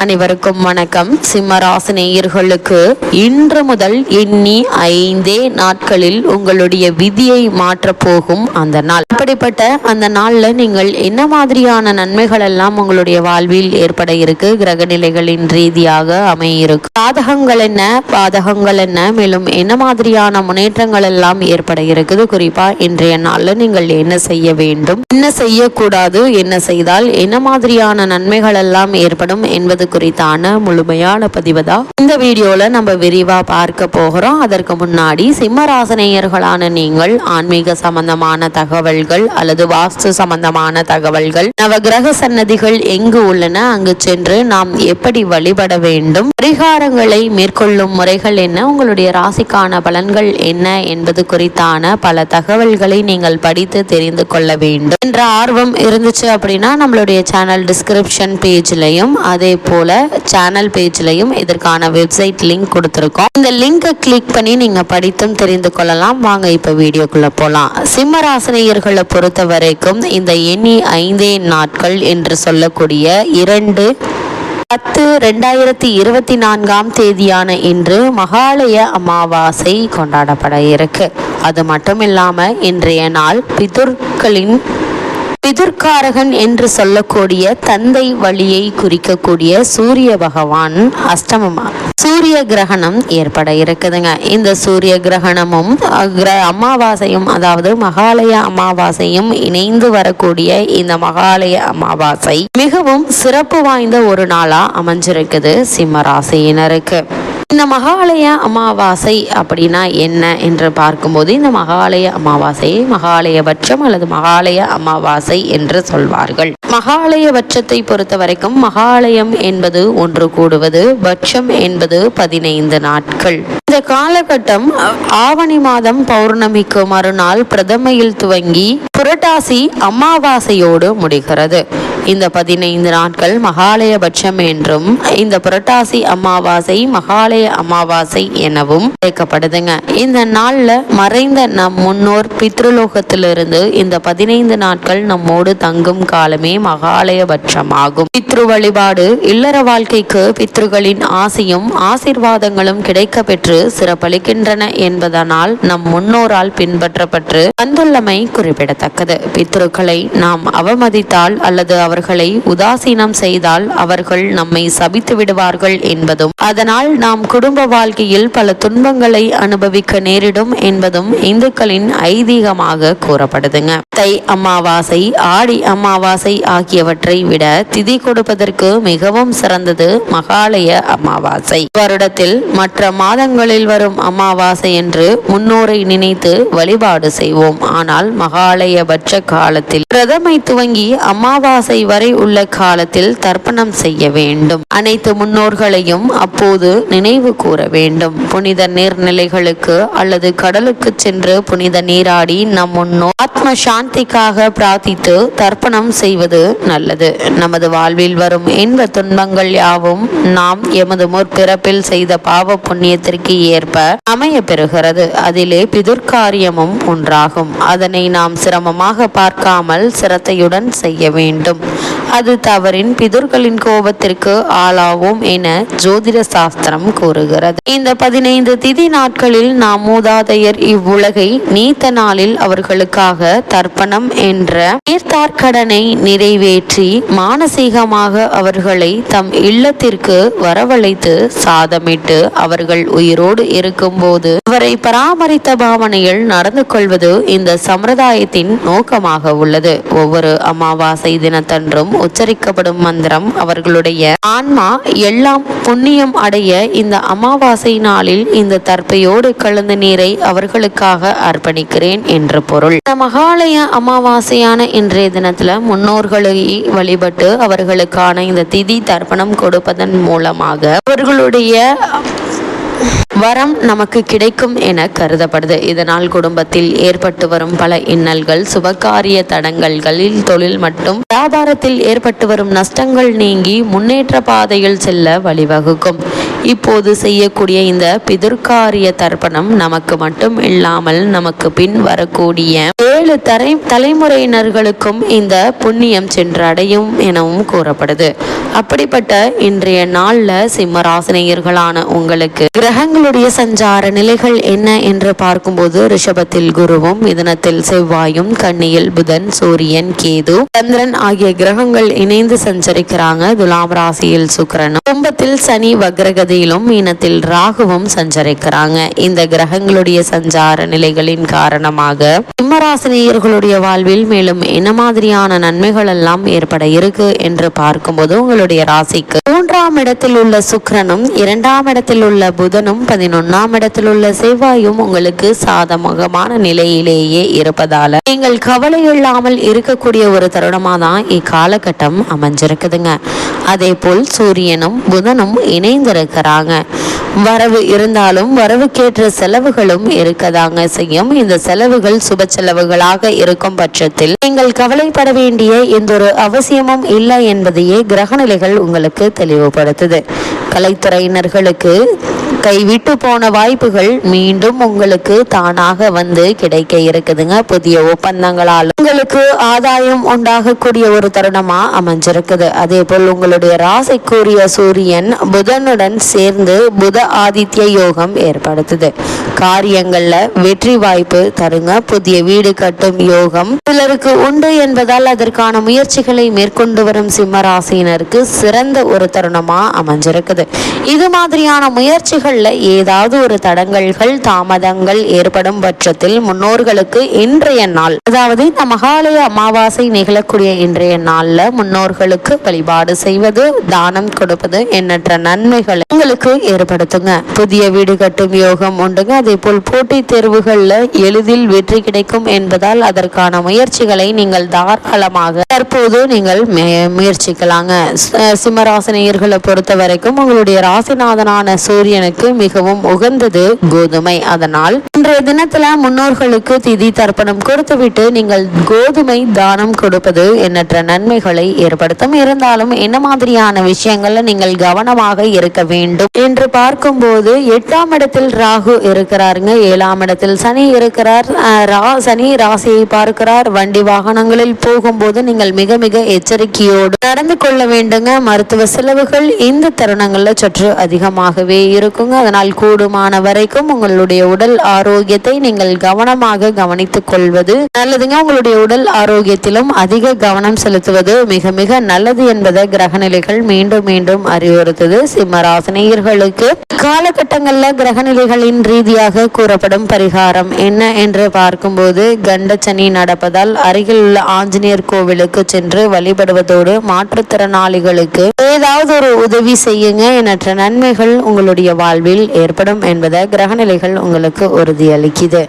அனைவருக்கும் வணக்கம். சிம்மராசி நேயர்களுக்கு இன்று முதல் எண்ணி 5 நாட்களில் உங்களுடைய விதியை மாற்றப் போகும் அந்த நாள். அப்படிப்பட்ட அந்த நாள்ல நீங்கள் என்ன மாதிரியான நன்மைகள் எல்லாம் உங்களுடைய வாழ்வில் ஏற்பட இருக்கு, கிரக நிலைகளின் ரீதியாக அமையிருக்கு, சாதகங்கள் என்ன பாதகங்கள் என்ன, மேலும் என்ன மாதிரியான முன்னேற்றங்கள் எல்லாம் ஏற்பட இருக்குது, குறிப்பா இன்றைய நாள்ல நீங்கள் என்ன செய்ய வேண்டும், என்ன செய்யக்கூடாது, என்ன செய்தால் என்ன மாதிரியான நன்மைகள் எல்லாம் ஏற்படும் என்பது குறித்தான முழுமையான பதிவு தான் இந்த வீடியோல நம்ம விரிவா பார்க்க போகிறோம். அதற்கு முன்னாடி சிம்மராசினியர்களான நீங்கள் ஆன்மீக சம்பந்தமான தகவல்கள் அல்லது வாஸ்து சம்பந்தமான தகவல்கள், நவகிரக சன்னதிகள் எங்கு உள்ளன, அங்கு சென்று நாம் எப்படி வழிபட வேண்டும், பரிகாரங்களை மேற்கொள்ளும் முறைகள் என்ன, உங்களுடைய ராசிக்கான பலன்கள் என்ன என்பது குறித்தான பல தகவல்களை நீங்கள் படித்து தெரிந்து கொள்ள வேண்டும் என்ற ஆர்வம் இருந்துச்சு அப்படின்னா நம்மளுடைய சேனல் டிஸ்கிரிப்ஷன் பேஜ்லையும் அதே போல சேனல் பேஜ்லையும் இதற்கான வெப்சைட் லிங்க் கொடுத்திருக்கோம். இந்த லிங்கை கிளிக் பண்ணி நீங்க படித்தும் தெரிந்து கொள்ளலாம். வாங்க இப்ப வீடியோக்குள்ள போலாம். சிம்மராசினியர்களை பொறுத்த வரைக்கும் இந்த எண்ணி 5 நாட்கள் என்று சொல்லக்கூடிய 2/10/2024 இன்று மகாலய அமாவாசை கொண்டாடப்பட இருக்கு. அது மட்டும் இல்லாம இன்றைய நாள் பிதுர்காரகன் என்று சொல்லக்கூடிய தந்தை வழியை குறிக்கக்கூடிய சூரிய பகவான் சூரிய கிரகணம் ஏற்பட இருக்குதுங்க. இந்த சூரிய கிரகணமும் அமாவாசையும், அதாவது மகாலய அமாவாசையும் இணைந்து வரக்கூடிய இந்த மகாலய அமாவாசை மிகவும் சிறப்பு வாய்ந்த ஒரு நாளா அமைஞ்சிருக்குது சிம்மராசியினருக்கு. இந்த மகாலய அமாவாசை அப்படின்னா என்ன என்று பார்க்கும்போது, இந்த மகாலய அமாவாசையை மகாலயபட்சம் அல்லது மகாலய அமாவாசை என்று சொல்வார்கள். மகாலயபட்சத்தை பொறுத்த வரைக்கும் மகாலயம் என்பது ஒன்று கூடுவது, பட்சம் என்பது 15 நாட்கள். இந்த காலகட்டம் ஆவணி மாதம் பௌர்ணமிக்கு மறுநாள் பிரதமையில் துவங்கி புரட்டாசி அமாவாசையோடு முடிகிறது. இந்த 15 நாட்கள் மகாலயபட்சம் என்றும் இந்த புரட்டாசி அமாவாசை மகாலய அமாவாசை எனவும் அழைக்கப்படுதுங்க. இந்த நாள்ல மறைந்த நம் முன்னோர் பித்ருலோகத்திலிருந்து இந்த 15 நாட்கள் நம்மோடு தங்கும் காலமே மகாலயபட்சம் ஆகும். பித்ரு வழிபாடு இல்லற வாழ்க்கைக்கு பித்ருகளின் ஆசையும் ஆசீர்வாதங்களும் கிடைக்க பெற்று சிறப்பளிக்கின்றன என்பதனால் நம் முன்னோரால் பின்பற்றப்பட்டு வந்துள்ளமை குறிப்பிடத்தக்கது. பித்ருக்களை நாம் அவமதித்தால் அல்லது அவர்களை உதாசீனம் செய்தால் அவர்கள் நம்மை சபித்து விடுவார்கள் என்பதும், அதனால் நாம் குடும்ப வாழ்க்கையில் பல துன்பங்களை அனுபவிக்க நேரிடும் என்பதும் இந்துக்களின் ஐதீகமாக கூறப்படுதுங்க. தை அமாவாசை, ஆடி அமாவாசை ஆகியவற்றை விட திதி கொடுப்பதற்கு மிகவும் சிறந்தது மகாலய அமாவாசை. வருடத்தில் மற்ற மாதங்களில் வரும் அமாவாசை என்று முன்னோரை நினைத்து வழிபாடு செய்வோம். ஆனால் மகாலயபட்ச காலத்தில் பிரதமை துவங்கி அமாவாசை வரை உள்ள காலத்தில் தர்ப்பணம் செய்ய வேண்டும். அனைத்து முன்னோர்களையும் அப்போது நினைவு கூற வேண்டும். புனித நீர்நிலைகளுக்கு அல்லது கடலுக்கு சென்று புனித நீராடி நம் முன்னோர் ஆத்ம சாந்திக்காக பிரார்த்தித்து தர்ப்பணம் செய்வது நல்லது. நமது வாழ்வில் வரும் இன்ப துன்பங்கள் யாவும் நாம் எமது முற்பிறப்பில் செய்த பாவ புண்ணியத்திற்கு ஏற்ப அமைய பெறுகிறது. அதிலே பிதுர்காரியமும் ஒன்றாகும். அதனை நாம் சிரமமாக பார்க்காமல் சிரத்தையுடன் செய்ய வேண்டும். அது தவறின் பிதுர்களின் கோபத்திற்கு ஆளாவோம் என ஜோதிட சாஸ்திரம் கூறுகிறது. இந்த 15 திதி நாட்களில் நாம் மூதாதையர் இவ்வுலகை நீத்த நாளில் அவர்களுக்காக தர்ப்பணம் என்ற நீர்த்தார்க்கடனை நிறைவேற்றி மானசீகமாக அவர்களை தம் இல்லத்திற்கு வரவழைத்து சாதமிட்டு அவர்கள் உயிரோடு இருக்கும் போது அவரை பராமரித்த பாவனையில் நடந்து கொள்வது இந்த சம்பிரதாயத்தின் நோக்கமாக உள்ளது. ஒவ்வொரு அமாவாசை தினத்தன்றும் உச்சரிக்கப்படும் மந்திரம் அவர்களுடைய ஆன்மா எல்லாம் புண்ணியம் அடைய இந்த அமாவாசை நாளில் இந்த தர்ப்பையோடு கலந்த நீரை அவர்களுக்காக அர்ப்பணிக்கிறேன் என்று பொருள். இந்த மகாலய அமாவாசையான இன்றைய தினத்துல முன்னோர்களை வழிபட்டு அவர்களுக்கான இந்த திதி தர்ப்பணம் கொடுப்பதன் மூலமாக அவர்களுடைய வரம் நமக்கு கிடைக்கும் என கருதப்படுது. இதனால் குடும்பத்தில் ஏற்பட்டு வரும் பல இன்னல்கள், சுபகாரிய தடங்கல்களில், தொழில் மற்றும் வியாபாரத்தில் ஏற்பட்டு வரும் நஷ்டங்கள் நீங்கி முன்னேற்ற பாதையில் செல்ல வழிவகுக்கும். இப்போது செய்யக்கூடிய இந்த பிதுர்காரிய தர்ப்பணம் நமக்கு மட்டும் இல்லாமல் நமக்கு பின் வரக்கூடிய 7 தலைமுறையினர்களுக்கும் இந்த புண்ணியம் சென்று அடையும் எனவும் கூறப்படுது. அப்படிப்பட்ட இன்றைய நாள்ல சிம்மராசினியர்களான உங்களுக்கு கிரகங்களுடைய சஞ்சார நிலைகள் என்ன என்று பார்க்கும்போது, ரிஷபத்தில் குருவும், மிதுனத்தில் செவ்வாயும், கன்னியில் புதன், சூரியன், கேது, சந்திரன் ஆகிய கிரகங்கள் இணைந்து சஞ்சரிக்கிறாங்க. துலாம் ராசியில் சுக்கிரனும், கும்பத்தில் சனி வக்ரகதியிலும், மீனத்தில் ராகுவும் சஞ்சரிக்கிறாங்க. இந்த கிரகங்களுடைய சஞ்சார நிலைகளின் காரணமாக சிம்மராசினியர்களுடைய வாழ்வில் மேலும் என்ன மாதிரியான நன்மைகள் எல்லாம் ஏற்பட இருக்கு என்று பார்க்கும்போது, உங்களுடைய ராசிக்கு 3ஆம் இடத்தில் உள்ள சுக்கிரனும், 2ஆம் இடத்தில் உள்ள புதனும், 11ஆம் இடத்தில் உள்ள செவ்வாயும் உங்களுக்கு சாதகமான நிலையிலேயே இருப்பதால நீங்கள் கவலை இல்லாமல் இருக்கக்கூடிய ஒரு தருணமா தான் இக்காலகட்டம் அமைஞ்சிருக்குதுங்க. அதே போல் சூரியனும் புதனும் இணைந்திருக்கிறாங்க. வரவு இருந்தாலும் வரவுக்கேற்ற செலவுகளும் இருக்கதாங்க செய்யும். இந்த செலவுகள் சுப செலவுகளாக இருக்கும் பட்சத்தில் நீங்கள் கவலைப்பட வேண்டிய எந்த ஒரு அவசியமும் இல்லை என்பதையே கிரகநிலைகள் உங்களுக்கு தெளிவுபடுத்துது. கலைத்துறையினர்களுக்கு கைவிட்டு போன வாய்ப்புகள் மீண்டும் உங்களுக்கு தானாக வந்து கிடைக்க இருக்குதுங்க. புதிய ஒப்பந்தங்களால் உங்களுக்கு ஆதாயம் உண்டாகக்கூடிய ஒரு தருணமா அமைஞ்சிருக்குது. அதே போல் உங்களுடைய ராசிக்குரிய சூரியன் புதனுடன் சேர்ந்து புத ஆதித்ய யோகம் ஏற்படுத்துது. காரியங்கள்ல வெற்றி வாய்ப்பு தருங்க. புதிய வீடு கட்டும் யோகம் சிலருக்கு உண்டு என்பதால் அதற்கான முயற்சிகளை மேற்கொண்டு வரும் சிம்ம ராசியினருக்கு சிறந்த ஒரு தருணமா அமைஞ்சிருக்குது. இது மாதிரியான முயற்சிகள்ல ஏதாவது ஒரு தடங்கல்கள் தாமதங்கள் ஏற்படும் பட்சத்தில் முன்னோர்களுக்கு இன்றைய நாள், அதாவது இந்த மகாலய அமாவாசை நிகழக்கூடிய இன்றைய நாள்ல முன்னோர்களுக்கு வழிபாடு செய்வது, தானம் கொடுப்பது எண்ணற்ற நன்மைகளை உங்களுக்கு ஏற்படுத்துங்க. புதிய வீடு கட்டும் யோகம் உண்டுங்க. அதே போல் போட்டித் தேர்வுகள்ல எளிதில் வெற்றி கிடைக்கும் என்பதால் அதற்கான முயற்சிகளை நீங்கள் தாராளமாக தற்போது நீங்கள் முயற்சிக்கலாங்க. சிம்மராசினியர்களை பொறுத்த வரைக்கும் உங்களுடைய ராசிநாதனான சூரியனுக்கு மிகவும் உகந்தது கோதுமை. அதனால் இன்றைய தினத்துல முன்னோர்களுக்கு திதி தர்ப்பணம் கொடுத்துவிட்டு நீங்கள் கோதுமை தானம் கொடுப்பது எண்ணற்ற நன்மைகளை ஏற்படுத்தும். இருந்தாலும் என்ன மாதிரியான விஷயங்கள்ல நீங்கள் கவனமாக இருக்க வேண்டும் என்று பார்க்கும்போது, 8ஆம் இடத்தில் ராகு இருக்கிறாருங்க, 7ஆம் இடத்தில் சனி இருக்கிறார். சனி ராசியை பார்க்கிறார். வண்டி வாகனங்களில் போகும்போது நீங்கள் மிக மிக எச்சரிக்கையோடு நடந்து கொள்ள வேண்டுங்க. மருத்துவ செலவுகள் இந்த தருணங்கள்ல சற்று அதிகமாகவே இருக்குங்க. அதனால் கூடுமான வரைக்கும் உங்களுடைய உடல் ஆரோக்கியத்தை நீங்கள் கவனமாக கவனித்துக் கொள்வது நல்லதுங்க. உங்களுடைய உடல் ஆரோக்கியத்திலும் அதிக கவனம் செலுத்துவது மிக மிக நல்லது என்பதை கிரகநிலைகள் மீண்டும் மீண்டும் அறிவுறுத்துது. சிம்மராசினியர்களுக்கு காலகட்டங்கள்ல கிரகநிலைகளின் ரீதியாக கூறப்படும் பரிகாரம் என்ன என்று பார்க்கும்போது, கண்டச்சனி நடப்பதால் அருகில் உள்ள ஆஞ்சநேயர் கோவிலுக்கு சென்று வழிபடுவதோடு மாற்றுத்திறனாளிகளுக்கு ஏதாவது ஒரு உதவி செய்யுங்க. எண்ணற்ற நன்மைகள் உங்களுடைய வாழ்வில் ஏற்படும் என்பதை கிரகநிலைகள் உங்களுக்கு உறுதியளிக்குது.